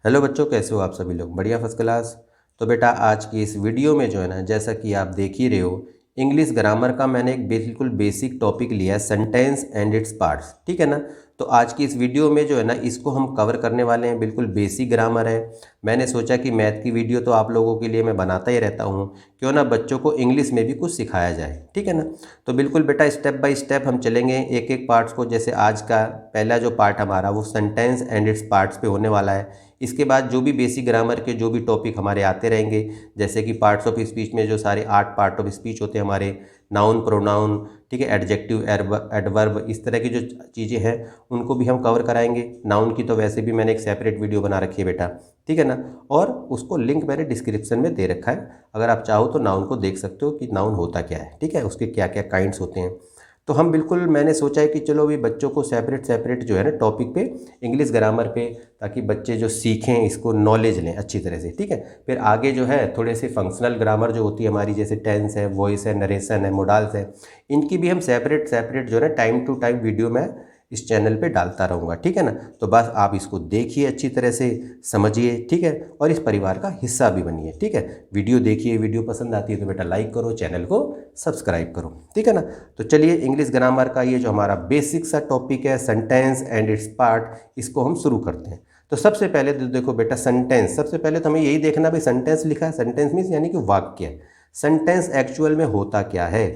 Hello बच्चों, कैसे हो आप सभी लोग? बढ़िया, फर्स्ट क्लास। तो बेटा आज की इस वीडियो में जो है ना, जैसा कि आप देख ही रहे हो, इंग्लिश ग्रामर का मैंने एक बिल्कुल बेसिक टॉपिक लिया है, सेंटेंस एंड इट्स पार्ट्स। ठीक है ना? तो आज की इस वीडियो में जो है ना, इसको हम कवर करने वाले हैं। बिल्कुल बेसिक ग्रामर है। मैंने सोचा कि मैथ की वीडियो तो आप लोगों के लिए मैं बनाता ही रहता हूँ, क्यों ना बच्चों को इंग्लिश में भी कुछ सिखाया जाए। ठीक है ना? तो बिल्कुल बेटा स्टेप बाय स्टेप हम चलेंगे एक एक पार्ट्स को। जैसे आज का पहला जो पार्ट हमारा वो सेंटेंस एंड इट्स पार्ट्स पे होने वाला है। इसके बाद जो भी बेसिक ग्रामर के जो भी टॉपिक हमारे आते रहेंगे, जैसे कि पार्ट्स ऑफ स्पीच में जो सारे 8 पार्ट ऑफ स्पीच होते हैं हमारे, नाउन, प्रोनाउन, ठीक है, एडजेक्टिव, एडवर्ब, इस तरह की जो चीज़ें हैं उनको भी हम कवर कराएंगे। नाउन की तो वैसे भी मैंने एक सेपरेट वीडियो बना रखी है बेटा, ठीक है ना, और उसको लिंक मैंने डिस्क्रिप्शन में दे रखा है। अगर आप चाहो तो नाउन को देख सकते हो कि नाउन होता क्या है, ठीक है, उसके क्या क्या काइंड्स होते हैं। तो हम बिल्कुल, मैंने सोचा है कि चलो भी बच्चों को सेपरेट सेपरेट जो है ना टॉपिक पे, इंग्लिश ग्रामर पे, ताकि बच्चे जो सीखें इसको नॉलेज लें अच्छी तरह से। ठीक है, फिर आगे जो है थोड़े से फंक्शनल ग्रामर जो होती है हमारी, जैसे टेंस है, वॉइस है, नरेशन है, मोडाल्स है, इनकी भी हम सेपरेट सेपरेट जो है ना टाइम टू टाइम वीडियो में इस चैनल पे डालता रहूँगा। ठीक है ना? तो बस आप इसको देखिए, अच्छी तरह से समझिए, ठीक है, और इस परिवार का हिस्सा भी बनिए। ठीक है, वीडियो देखिए, वीडियो पसंद आती है तो बेटा लाइक करो, चैनल को सब्सक्राइब करो। ठीक है ना? तो चलिए इंग्लिश ग्रामर का ये जो हमारा बेसिक सा टॉपिक है, सेंटेंस एंड इट्स पार्ट, इसको हम शुरू करते हैं। तो सबसे पहले तो देखो बेटा, सेंटेंस, सबसे पहले तो हमें यही देखना भाई, सेंटेंस लिखा है, सेंटेंस मीन्स यानी कि वाक्य। सेंटेंस एक्चुअल में होता क्या है?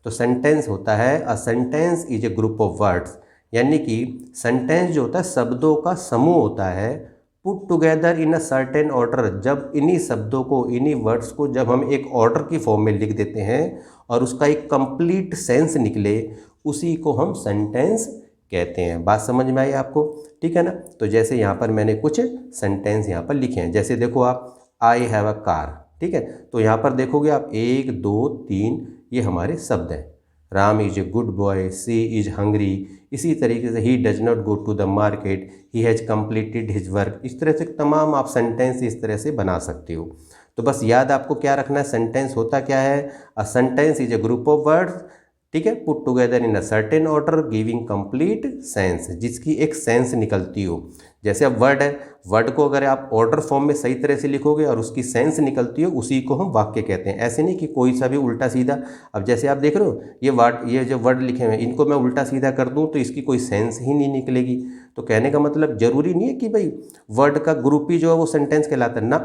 तो सेंटेंस होता है, a sentence is a group of words, यानी कि सेंटेंस जो होता है शब्दों का समूह होता है, put together in a certain order. जब इन्हीं शब्दों को, इन्हीं वर्ड्स को जब हम एक ऑर्डर की फॉर्म में लिख देते हैं और उसका एक कंप्लीट सेंस निकले, उसी को हम सेंटेंस कहते हैं। बात समझ में आई आपको? ठीक है ना? तो जैसे यहाँ पर मैंने कुछ सेंटेंस यहाँ पर लिखे हैं, जैसे देखो आप, आई हैव अ कार। ठीक है, तो यहाँ पर देखोगे आप, 1 2 3 ये हमारे शब्द हैं। Ram is a good boy, she is hungry, इसी तरीके से he does not go to the market, he has completed his work. इस तरह से तमाम आप सेंटेंस इस तरह से बना सकते हो। तो बस याद आपको क्या रखना है, सेंटेंस होता क्या है? A sentence is a group of words, ठीक है, put together in a certain order giving complete sense, जिसकी एक सेंस निकलती हो। जैसे अब वर्ड है, वर्ड को अगर आप ऑर्डर फॉर्म में सही तरह से लिखोगे और उसकी सेंस निकलती हो, उसी को हम वाक्य कहते हैं। ऐसे नहीं कि कोई सा भी उल्टा सीधा। अब जैसे आप देख रहे हो, ये वर्ड, ये जो वर्ड लिखे हुए हैं, इनको मैं उल्टा सीधा कर दूं तो इसकी कोई सेंस ही नहीं निकलेगी। तो कहने का मतलब जरूरी नहीं है कि भाई वर्ड का ग्रुप ही जो है वो सेंटेंस कहलाता है ना।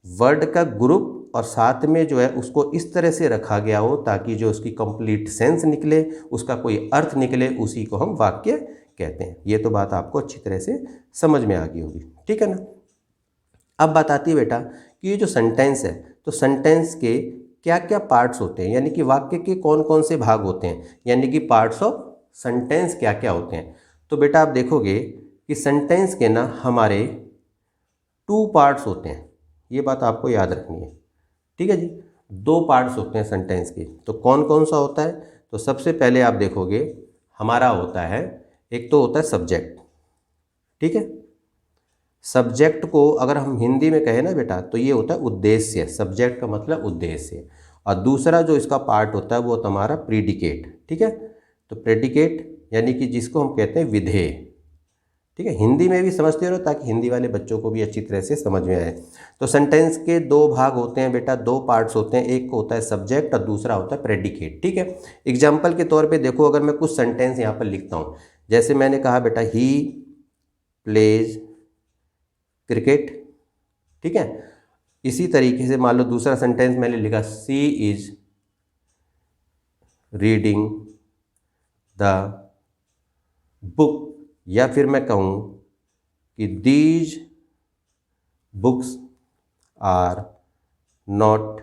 वर्ड का ग्रुप और साथ में जो है उसको इस तरह से रखा गया हो ताकि जो उसकी कंप्लीट सेंस निकले, उसका कोई अर्थ निकले, उसी को हम वाक्य कहते हैं। ये तो बात आपको अच्छी तरह से समझ में आ गई होगी। ठीक है ना? अब बात आती है बेटा कि ये जो सेंटेंस है, तो सेंटेंस के क्या क्या पार्ट्स होते हैं, यानी कि वाक्य के कौन कौन से भाग होते हैं, यानी कि पार्ट्स ऑफ सेंटेंस क्या क्या होते हैं। तो बेटा आप देखोगे कि सेंटेंस के ना हमारे 2 पार्ट्स होते हैं। ये बात आपको याद रखनी है। ठीक है जी, 2 पार्ट्स होते हैं सेंटेंस के। तो कौन कौन सा होता है? तो सबसे पहले आप देखोगे हमारा होता है, एक तो होता है सब्जेक्ट। ठीक है, सब्जेक्ट को अगर हम हिंदी में कहें ना बेटा, तो ये होता है उद्देश्य। सब्जेक्ट का मतलब उद्देश्य। और दूसरा जो इसका पार्ट होता है वो होता है हमारा प्रीडिकेट। ठीक है, तो प्रेडिकेट यानी कि जिसको हम कहते हैं विधेय। ठीक है, हिंदी में भी समझते रहो ताकि हिंदी वाले बच्चों को भी अच्छी तरह से समझ में आए। तो सेंटेंस के 2 भाग होते हैं बेटा, 2 पार्ट्स होते हैं। एक होता है सब्जेक्ट और दूसरा होता है प्रेडिकेट। ठीक है, एग्जाम्पल के तौर पे देखो, अगर मैं कुछ सेंटेंस यहाँ पर लिखता हूँ, जैसे मैंने कहा बेटा, ही प्लेज क्रिकेट। ठीक है, इसी तरीके से मान लो दूसरा सेंटेंस मैंने लिखा, she is reading the book, या फिर मैं कहूँ कि these books are not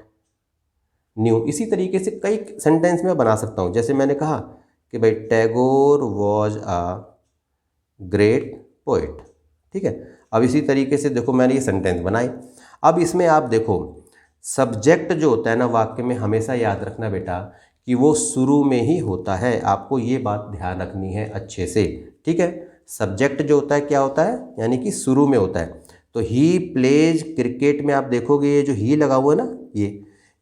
new. इसी तरीके से कई सेंटेंस में बना सकता हूँ। जैसे मैंने कहा कि भाई Tagore was a great poet. ठीक है, अब इसी तरीके से देखो मैंने ये सेंटेंस बनाए। अब इसमें आप देखो, सब्जेक्ट जो होता है ना वाक्य में, हमेशा याद रखना बेटा कि वो शुरू में ही होता है। आपको ये बात ध्यान रखनी है अच्छे से। ठीक है, सब्जेक्ट जो होता है क्या होता है, यानी कि शुरू में होता है। तो ही प्लेज क्रिकेट में आप देखोगे ये जो ही लगा हुआ है ना,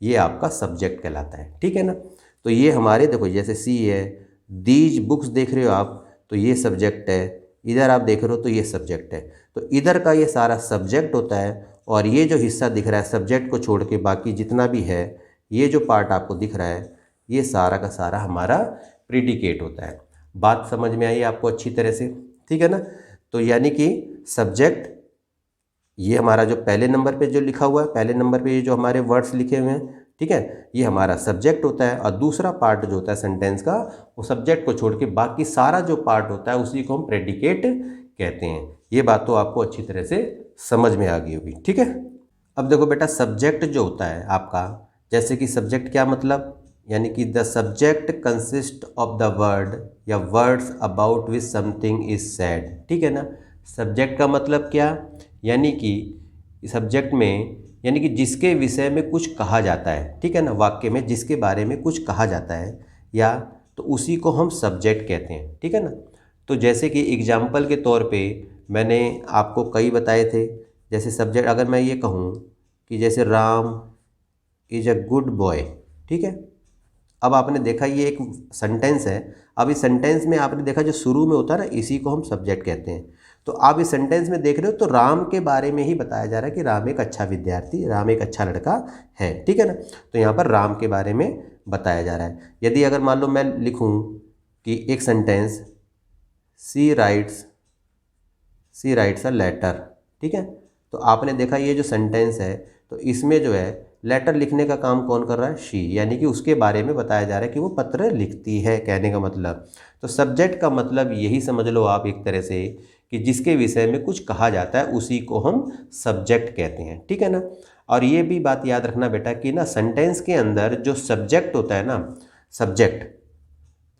ये आपका सब्जेक्ट कहलाता है। ठीक है ना? तो ये हमारे देखो, जैसे सी है, दीज बुक्स देख रहे हो आप, तो ये सब्जेक्ट है, इधर आप देख रहे हो तो ये सब्जेक्ट है, तो इधर का ये सारा सब्जेक्ट होता है और ये जो हिस्सा दिख रहा है सब्जेक्ट को छोड़ के बाकी जितना भी है, ये जो पार्ट आपको दिख रहा है, ये सारा का सारा हमारा प्रीडिकेट होता है। बात समझ में आई आपको अच्छी तरह से, ठीक है ना। तो यानी कि सब्जेक्ट ये हमारा जो पहले नंबर पे जो लिखा हुआ है, पहले नंबर पे ये जो हमारे वर्ड्स लिखे हुए हैं, ठीक है, ये हमारा सब्जेक्ट होता है। और दूसरा पार्ट जो होता है सेंटेंस का, वो सब्जेक्ट को छोड़ के बाकी सारा जो पार्ट होता है उसी को हम प्रेडिकेट कहते हैं। ये बात तो आपको अच्छी तरह से समझ में आ गई होगी, ठीक है। अब देखो बेटा, सब्जेक्ट जो होता है आपका, जैसे कि सब्जेक्ट क्या मतलब, यानी कि the subject consist of the word या words about which something is said, ठीक है ना। सब्जेक्ट का मतलब क्या, यानी कि सब्जेक्ट में यानी कि जिसके विषय में कुछ कहा जाता है, ठीक है ना, वाक्य में जिसके बारे में कुछ कहा जाता है या तो उसी को हम सब्जेक्ट कहते हैं, ठीक है ना। तो जैसे कि एग्जाम्पल के तौर पे मैंने आपको कई बताए थे, जैसे सब्जेक्ट अगर मैं ये कहूँ कि जैसे Ram is a good boy, ठीक है। अब आपने देखा ये एक सेंटेंस है, अब इस सेंटेंस में आपने देखा जो शुरू में होता है ना, इसी को हम सब्जेक्ट कहते हैं। तो आप इस सेंटेंस में देख रहे हो तो राम के बारे में ही बताया जा रहा है कि राम एक अच्छा विद्यार्थी, राम एक अच्छा लड़का है, ठीक है ना। तो यहाँ पर राम के बारे में बताया जा रहा है। यदि अगर मान लो मैं लिखूँ कि एक sentence she writes a letter, ठीक है, तो आपने देखा ये जो सेंटेंस है तो इसमें जो है लेटर लिखने का काम कौन कर रहा है, शी, यानी कि उसके बारे में बताया जा रहा है कि वो पत्र लिखती है, कहने का मतलब। तो सब्जेक्ट का मतलब यही समझ लो आप एक तरह से कि जिसके विषय में कुछ कहा जाता है उसी को हम सब्जेक्ट कहते हैं, ठीक है ना। और ये भी बात याद रखना बेटा कि ना सेंटेंस के अंदर जो सब्जेक्ट होता है ना, सब्जेक्ट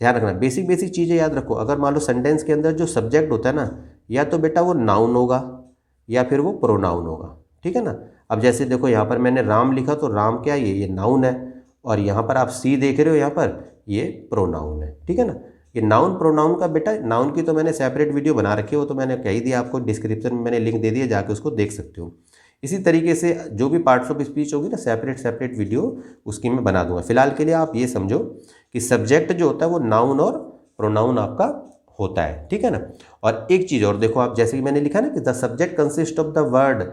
ध्यान रखना, बेसिक बेसिक चीज़ें याद रखो। अगर मान लो सेंटेंस के अंदर जो सब्जेक्ट होता है ना, या तो बेटा वो नाउन होगा या फिर वो प्रोनाउन होगा, ठीक है ना। अब जैसे देखो यहाँ पर मैंने राम लिखा तो राम क्या है, ये नाउन है, और यहाँ पर आप सी देख रहे हो, यहाँ पर ये प्रोनाउन है, ठीक है ना। ये नाउन प्रोनाउन का बेटा, नाउन की तो मैंने सेपरेट वीडियो बना रखी है, वो तो मैंने कह ही दिया आपको, डिस्क्रिप्शन में मैंने लिंक दे दिया, जाके उसको देख सकते हो। इसी तरीके से जो भी पार्ट्स ऑफ स्पीच होगी ना, सेपरेट सेपरेट वीडियो उसकी मैं बना दूंगा। फिलहाल के लिए आप ये समझो कि सब्जेक्ट जो होता है वो नाउन और प्रोनाउन आपका होता है, ठीक है ना। और एक चीज़ और देखो आप, जैसे कि मैंने लिखा ना कि the subject consist of the word,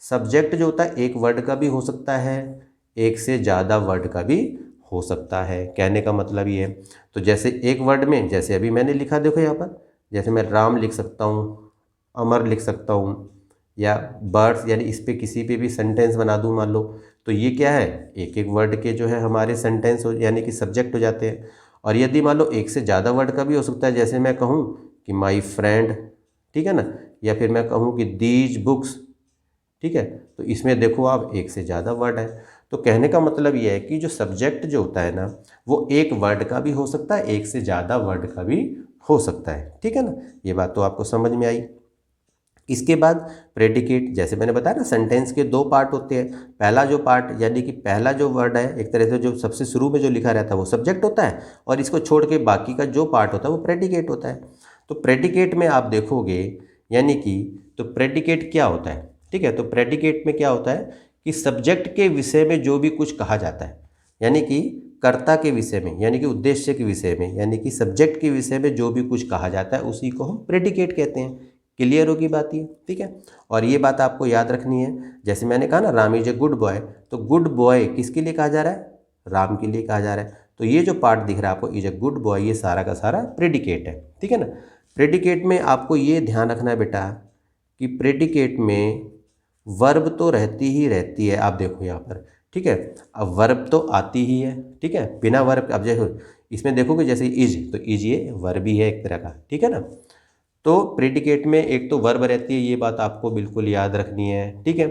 subject जो होता है एक वर्ड का भी हो सकता है, एक से ज़्यादा वर्ड का भी हो सकता है, कहने का मतलब ये है। तो जैसे एक वर्ड में, जैसे अभी मैंने लिखा देखो यहाँ पर, जैसे मैं राम लिख सकता हूँ, अमर लिख सकता हूँ, या बर्ड्स, यानी इस पे किसी पे भी सेंटेंस बना दूँ मान लो, तो ये क्या है, एक एक वर्ड के जो है हमारे सेंटेंस हो, यानी कि सब्जेक्ट हो जाते हैं। और यदि मान लो एक से ज़्यादा वर्ड का भी हो सकता है, जैसे मैं कहूँ कि माई फ्रेंड, ठीक है ना, या फिर मैं कहूँ कि दीज बुक्स, ठीक है, तो इसमें देखो आप एक से ज़्यादा वर्ड है। तो कहने का मतलब ये है कि जो सब्जेक्ट जो होता है ना, वो एक वर्ड का भी हो सकता है, एक से ज़्यादा वर्ड का भी हो सकता है, ठीक है ना। ये बात तो आपको समझ में आई। इसके बाद प्रेडिकेट, जैसे मैंने बताया ना, सेंटेंस के दो पार्ट होते हैं। पहला जो पार्ट यानी कि पहला जो वर्ड है, एक तरह से जो सबसे शुरू में जो लिखा रहता है वो सब्जेक्ट होता है, और इसको छोड़ के बाकी का जो पार्ट होता है वो प्रेडिकेट होता है। तो प्रेडिकेट में आप देखोगे, यानी कि तो प्रेडिकेट क्या होता है, ठीक है, तो प्रेडिकेट में क्या होता है कि सब्जेक्ट के विषय में जो भी कुछ कहा जाता है, यानी कि कर्ता के विषय में, यानी कि उद्देश्य के विषय में, यानी कि सब्जेक्ट के विषय में जो भी कुछ कहा जाता है उसी को हम प्रेडिकेट कहते हैं। क्लियर होगी बात ये, ठीक है। और ये बात आपको याद रखनी है, जैसे मैंने कहा ना Ram is a good boy, तो गुड बॉय किसके लिए कहा जा रहा है, राम के लिए कहा जा रहा है। तो ये जो पार्ट दिख रहा है आपको, इज ए गुड बॉय, ये सारा का सारा प्रेडिकेट है, ठीक है ना। प्रेडिकेट में आपको ये ध्यान रखना है बेटा कि प्रेडिकेट में वर्ब तो रहती ही रहती है, आप देखो यहाँ पर, ठीक है। अब वर्ब तो आती ही है, ठीक है, बिना वर्ब, अब देखो इसमें देखोगे जैसे इज, तो इज ये वर्ब ही है एक तरह का, ठीक है ना। तो प्रेडिकेट में एक तो वर्ब रहती है, ये बात आपको बिल्कुल याद रखनी है, ठीक है।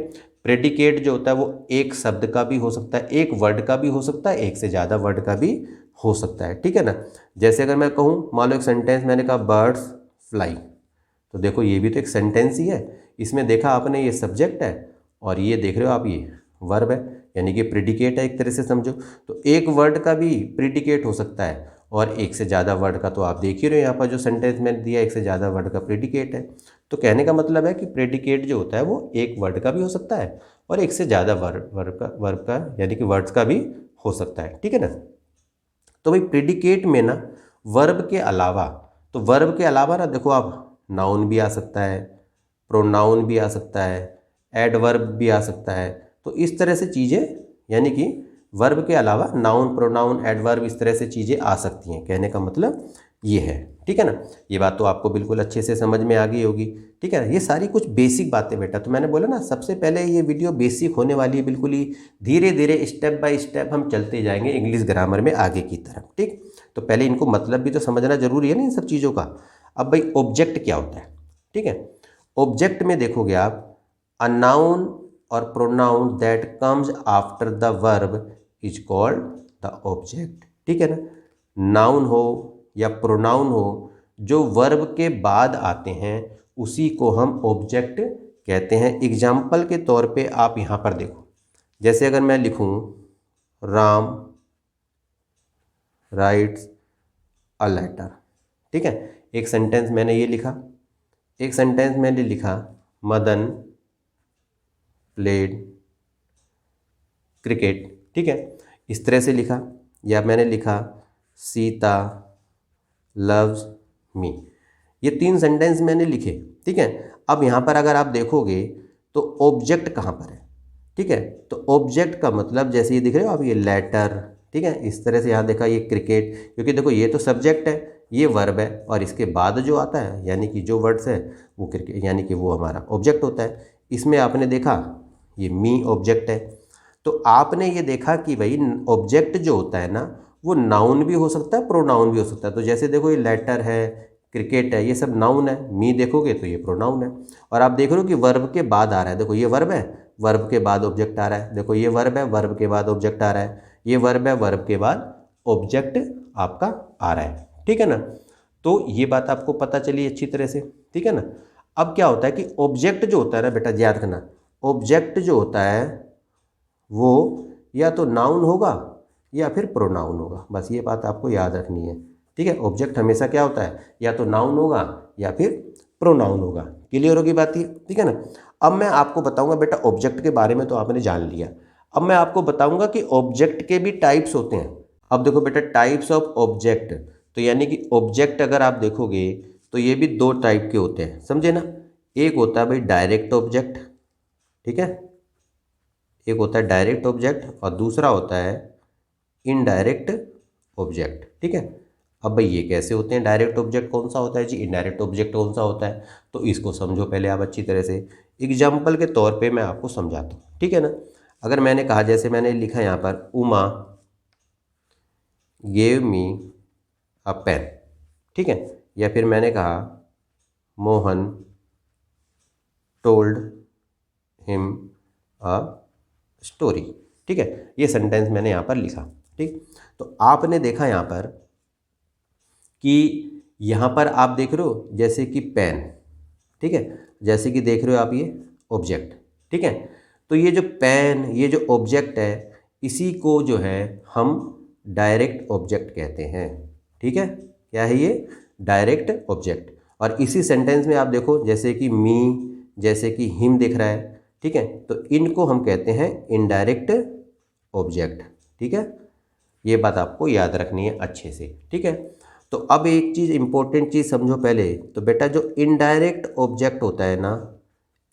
प्रेडिकेट जो होता है वो एक शब्द का भी हो सकता है, एक वर्ड का भी हो सकता है, एक से ज़्यादा वर्ड का भी हो सकता है, ठीक है ना। जैसे अगर मैं कहूँ, मान लो एक सेंटेंस मैंने कहा बर्ड्स फ्लाई, तो देखो ये भी तो एक सेंटेंस ही है। इसमें देखा आपने ये सब्जेक्ट है और ये देख रहे हो आप ये वर्ब है, यानी कि प्रेडिकेट है एक तरह से समझो। तो एक वर्ड का भी प्रेडिकेट हो सकता है और एक से ज़्यादा वर्ड का, तो आप देख ही रहे हो यहाँ पर जो सेंटेंस मैंने दिया, एक से ज़्यादा वर्ड का प्रेडिकेट है। तो कहने का मतलब है कि प्रेडिकेट जो होता है वो एक वर्ड का भी हो सकता है और एक से ज़्यादा वर्ब का यानी कि वर्ड्स का भी हो सकता है, ठीक है ना। तो भाई प्रेडिकेट में ना वर्ब के अलावा, तो वर्ब के अलावा ना देखो आप नाउन भी आ सकता है, प्रोनाउन भी आ सकता है, एडवर्ब भी आ सकता है। तो इस तरह से चीज़ें, यानी कि वर्ब के अलावा नाउन, प्रोनाउन, एडवर्ब, इस तरह से चीज़ें आ सकती हैं। कहने का मतलब ये है, ठीक है ना। ये बात तो आपको बिल्कुल अच्छे से समझ में आ गई होगी, ठीक है ना। ये सारी कुछ बेसिक बातें बेटा, तो मैंने बोला ना सबसे पहले ये वीडियो बेसिक होने वाली है, बिल्कुल ही धीरे धीरे स्टेप बाय स्टेप हम चलते जाएंगे इंग्लिश ग्रामर में आगे की तरफ, ठीक। तो पहले इनको मतलब भी तो समझना जरूरी है ना इन सब चीज़ों का। अब भाई ऑब्जेक्ट क्या होता है, ठीक है। ऑब्जेक्ट में देखोगे आप, अ नाउन और pronoun that comes after the verb is called the object, ठीक है ना। नाउन हो या प्रोनाउन हो, जो वर्ब के बाद आते हैं उसी को हम ऑब्जेक्ट कहते हैं। एग्जाम्पल के तौर पे आप यहाँ पर देखो, जैसे अगर मैं लिखूँ राम राइट्स अ लेटर, ठीक है। एक सेंटेंस मैंने ये लिखा, एक सेंटेंस मैंने लिखा मदन प्लेड क्रिकेट, ठीक है, इस तरह से लिखा। या मैंने लिखा सीता लव्स मी। ये 3 सेंटेंस मैंने लिखे, ठीक है। अब यहाँ पर अगर आप देखोगे तो ऑब्जेक्ट कहाँ पर है, ठीक है। तो ऑब्जेक्ट का मतलब जैसे ये दिख रहे हो आप, ये लेटर, ठीक है, इस तरह से यहाँ देखा ये क्रिकेट, क्योंकि देखो ये तो सब्जेक्ट है, ये वर्ब है, और इसके बाद जो आता है यानी कि जो वर्ड्स है वो क्रिकेट, यानी कि वो हमारा ऑब्जेक्ट होता है। इसमें आपने देखा ये मी ऑब्जेक्ट है। तो आपने ये देखा कि भाई ऑब्जेक्ट जो होता है ना, वो नाउन भी हो सकता है, प्रोनाउन भी हो सकता है। तो जैसे देखो ये लेटर है, क्रिकेट है, ये सब नाउन है। मी देखोगे तो ये प्रोनाउन है। और आप देख रहे हो कि वर्ब के बाद आ रहा है, देखो ये वर्ब है, वर्ब के बाद ऑब्जेक्ट आ रहा है। देखो ये वर्ब है, वर्ब के बाद ऑब्जेक्ट आ रहा है। ये वर्ब है, वर्ब के बाद ऑब्जेक्ट आपका आ रहा है, ठीक है ना। तो ये बात आपको पता चली अच्छी तरह से, ठीक है ना। अब क्या होता है कि ऑब्जेक्ट जो होता है ना बेटा, याद रखना, ऑब्जेक्ट जो होता है वो या तो नाउन होगा या फिर प्रोनाउन होगा। बस ये बात आपको याद रखनी है, ठीक है। ऑब्जेक्ट हमेशा क्या होता है, या तो नाउन होगा या फिर प्रोनाउन होगा। क्लियर होगी बात ये, ठीक है ना। अब मैं आपको बताऊंगा बेटा, ऑब्जेक्ट के बारे में तो आपने जान लिया। अब मैं आपको बताऊंगा कि ऑब्जेक्ट के भी टाइप्स होते हैं। अब देखो बेटा, टाइप्स ऑफ ऑब्जेक्ट, तो यानी कि ऑब्जेक्ट अगर आप देखोगे तो ये भी 2 टाइप के होते हैं, समझे ना। एक होता है भाई डायरेक्ट ऑब्जेक्ट, ठीक है, एक होता है डायरेक्ट ऑब्जेक्ट और दूसरा होता है इनडायरेक्ट ऑब्जेक्ट, ठीक है। अब भाई ये कैसे होते हैं, डायरेक्ट ऑब्जेक्ट कौन सा होता है जी, इनडायरेक्ट ऑब्जेक्ट कौन सा होता है, तो इसको समझो पहले आप अच्छी तरह से। एग्जाम्पल के तौर पे मैं आपको समझाता हूँ, ठीक है ना। अगर मैंने कहा, जैसे मैंने लिखा यहाँ पर उमा गेव मी अ पेन, ठीक है। या फिर मैंने कहा Mohan told him a story, ठीक है। ये सेंटेंस मैंने यहाँ पर लिखा, ठीक। तो आपने देखा यहाँ पर कि यहाँ पर आप देख रहे हो जैसे कि पेन, ठीक है, जैसे कि देख रहे हो आप ये ऑब्जेक्ट, ठीक है। तो ये जो पेन, ये जो ऑब्जेक्ट है, इसी को जो है हम डायरेक्ट ऑब्जेक्ट कहते हैं, ठीक है। क्या है ये, डायरेक्ट ऑब्जेक्ट। और इसी सेंटेंस में आप देखो जैसे कि मी, जैसे कि हिम दिख रहा है, ठीक है, तो इनको हम कहते हैं इनडायरेक्ट ऑब्जेक्ट, ठीक है। ये बात आपको याद रखनी है अच्छे से, ठीक है। तो अब एक चीज़ इंपॉर्टेंट चीज़ समझो पहले, तो बेटा जो इनडायरेक्ट ऑब्जेक्ट होता है ना,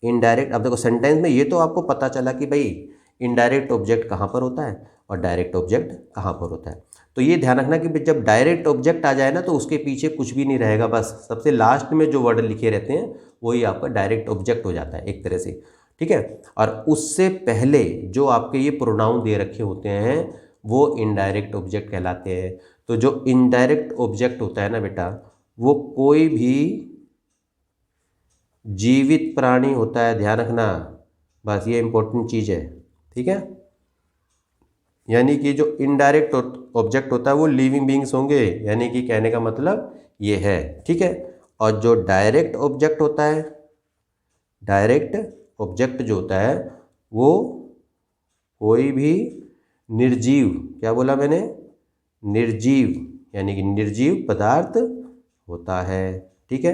इनडायरेक्ट, अब देखो सेंटेंस में ये तो आपको पता चला कि भाई इनडायरेक्ट ऑब्जेक्ट कहाँ पर होता है और डायरेक्ट ऑब्जेक्ट कहाँ पर होता है। तो ये ध्यान रखना कि जब डायरेक्ट ऑब्जेक्ट आ जाए ना, तो उसके पीछे कुछ भी नहीं रहेगा, बस सबसे लास्ट में जो वर्ड लिखे रहते हैं वही आपका डायरेक्ट ऑब्जेक्ट हो जाता है एक तरह से, ठीक है। और उससे पहले जो आपके ये प्रोनाउन दे रखे होते हैं वो इनडायरेक्ट ऑब्जेक्ट कहलाते हैं। तो जो इनडायरेक्ट ऑब्जेक्ट होता है ना बेटा, वो कोई भी जीवित प्राणी होता है, ध्यान रखना, बस ये इंपॉर्टेंट चीज़ है, ठीक है। यानी कि जो इनडायरेक्ट ऑब्जेक्ट होता है वो लिविंग बींग्स होंगे, यानी कि कहने का मतलब ये है, ठीक है। और जो डायरेक्ट ऑब्जेक्ट होता है, डायरेक्ट ऑब्जेक्ट जो होता है वो कोई भी निर्जीव, क्या बोला मैंने, निर्जीव, यानी कि निर्जीव पदार्थ होता है, ठीक है।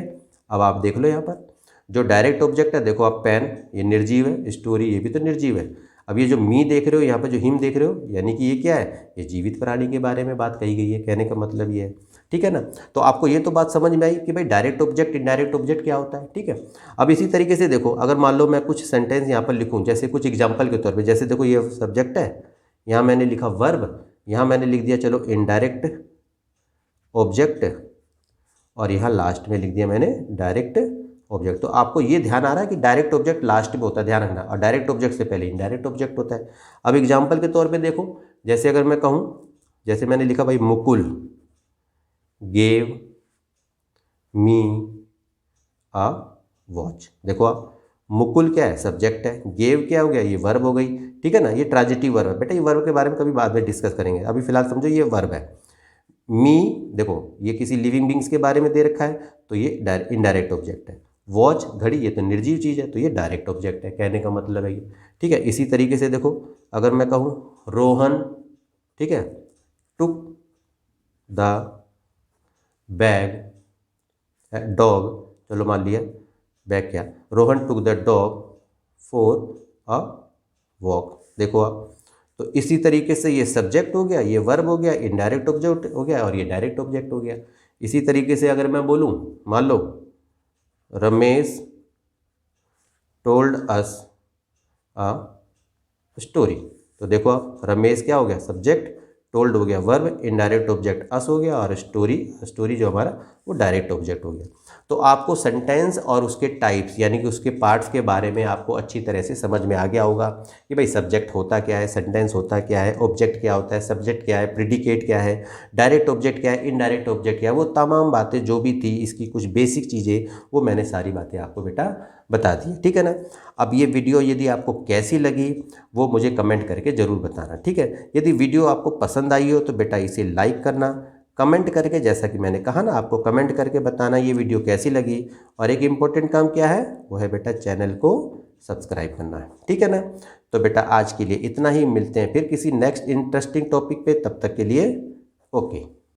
अब आप देख लो यहाँ पर जो डायरेक्ट ऑब्जेक्ट है, देखो आप पेन, ये निर्जीव है, स्टोरी ये भी तो निर्जीव है। अब ये जो मी देख रहे हो, यहाँ पर जो हिम देख रहे हो, यानी कि ये क्या है, ये जीवित प्राणी के बारे में बात कही गई है, कहने का मतलब ये है, ठीक है ना। तो आपको ये तो बात समझ में आई कि भाई डायरेक्ट ऑब्जेक्ट इनडायरेक्ट ऑब्जेक्ट क्या होता है, ठीक है। अब इसी तरीके से देखो, अगर मान लो मैं कुछ सेंटेंस यहाँ पर लिखूँ, जैसे कुछ एग्जाम्पल के तौर पर, जैसे देखो ये सब्जेक्ट है, यहाँ मैंने लिखा वर्ब, यहाँ मैंने लिख दिया चलो इनडायरेक्ट ऑब्जेक्ट, और यहाँ लास्ट में लिख दिया मैंने डायरेक्ट ऑब्जेक्ट। तो आपको ये ध्यान आ रहा है कि डायरेक्ट ऑब्जेक्ट लास्ट में होता है, ध्यान रखना, और डायरेक्ट ऑब्जेक्ट से पहले इनडायरेक्ट ऑब्जेक्ट होता है। अब एग्जाम्पल के तौर पे देखो, जैसे अगर मैं कहूँ, जैसे मैंने लिखा भाई Mukul gave me a watch. देखो आप, मुकुल क्या है, सब्जेक्ट है, गेव क्या हो गया, ये वर्ब हो गई, ठीक है ना, ये ट्रांजिटिव वर्ब है। बेटा ये वर्ब के बारे में कभी बाद में डिस्कस करेंगे, अभी फिलहाल समझो ये वर्ब है। मी, देखो ये किसी लिविंग बींग्स के बारे में दे रखा है, तो ये इनडायरेक्ट ऑब्जेक्ट है। वॉच, घड़ी, ये तो निर्जीव चीज़ है, तो ये डायरेक्ट ऑब्जेक्ट है, कहने का मतलब है ये, ठीक है। इसी तरीके से देखो, अगर मैं कहूँ रोहन, ठीक है, टुक द बैग डॉग, चलो मान लिया बैग क्या, Rohan took the dog for a walk. देखो आप, तो इसी तरीके से ये सब्जेक्ट हो गया, ये वर्ब हो गया, इनडायरेक्ट ऑब्जेक्ट हो गया, और ये डायरेक्ट ऑब्जेक्ट हो गया। इसी तरीके से अगर मैं बोलूँ, मान लो Ramesh told us a story, तो देखो आप, रमेश क्या हो गया, सब्जेक्ट, टोल्ड हो गया वर्ब, इनडायरेक्ट ऑब्जेक्ट अस हो गया, और स्टोरी जो हमारा वो डायरेक्ट ऑब्जेक्ट हो गया। तो आपको सेंटेंस और उसके टाइप्स यानी कि उसके पार्ट्स के बारे में आपको अच्छी तरह से समझ में आ गया होगा कि भाई सब्जेक्ट होता क्या है, सेंटेंस होता क्या है, ऑब्जेक्ट क्या होता है, सब्जेक्ट क्या है, प्रिडिकेट क्या है, डायरेक्ट ऑब्जेक्ट क्या है, इनडायरेक्ट ऑब्जेक्ट क्या है, वो तमाम बातें जो भी थी, इसकी कुछ बेसिक चीज़ें, वो मैंने सारी बातें आपको बेटा बता दी, ठीक है ना। अब ये वीडियो यदि आपको कैसी लगी वो मुझे कमेंट करके ज़रूर बताना, ठीक है। यदि वीडियो आपको पसंद आई हो तो बेटा इसे लाइक करना, कमेंट करके, जैसा कि मैंने कहा ना, आपको कमेंट करके बताना ये वीडियो कैसी लगी, और एक इम्पोर्टेंट काम क्या है, वो है बेटा चैनल को सब्सक्राइब करना है, ठीक है ना। तो बेटा आज के लिए इतना ही, मिलते हैं फिर किसी नेक्स्ट इंटरेस्टिंग टॉपिक पे, तब तक के लिए ओके।